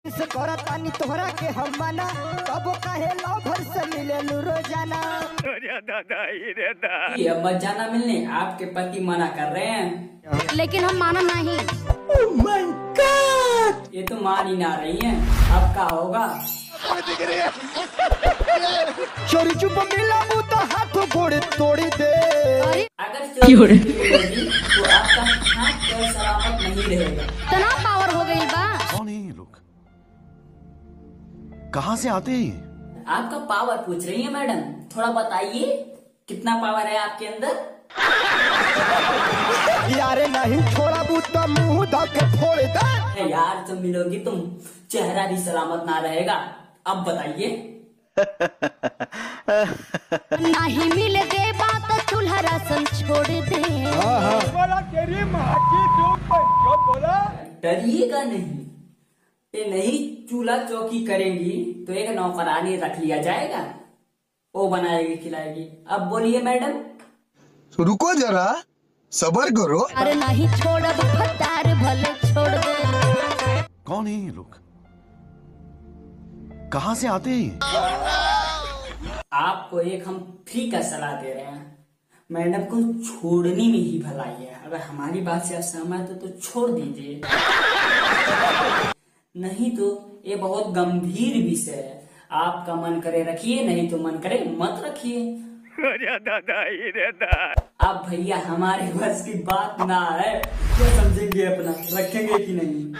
से करा तानी तोहरा के हम माना कबो काहे लो भर से मिले रोजाना। ये मत जाना मिलने, आपके पति मना कर रहे हैं। लेकिन हम माना नहीं। Oh my God! ये तो मान ही ना रही हैं, अब क्या होगा? चोरी चुप मिला तो हाथ घोड़ तोड़ी दे। अगर चोरी होगी तो आपका हाथ पैर सलामत नहीं रहेगा। इतना पावर हो गई बा। कौन है ये लोग? कहाँ से आते हैं? आपका पावर पूछ रही है मैडम, थोड़ा बताइए कितना पावर है आपके अंदर? यारे नहीं छोड़ा बूता मुंह धके फोड़ दे। यार जब मिलोगी तुम चेहरा भी सलामत ना रहेगा। अब बताइए। नहीं मिल दे बात चूल्हा राशन छोड़ दे। डरिएगा नहीं, ये नहीं चूल्हा चौकी करेंगी तो एक नौकरानी रख लिया जाएगा, वो बनाएगी खिलाएगी। अब बोलिए मैडम। रुको जरा, सबर करो। अरे नहीं छोड़ब फटार भले छोड़ दे। कौन है ये लोग? कहाँ से आते हैं? आपको एक हम फ्री का सलाह दे रहे हैं, मैडम को छोड़ने में ही भलाई है। अगर हमारी बात से असहमत हो तो छोड़ दीजिए, नहीं तो ये बहुत गंभीर विषय है। आपका मन करे रखिए, नहीं तो मन करे मत रखिए। अब भैया हमारे बस की बात ना है, तो समझेंगे अपना, रखेंगे कि नहीं।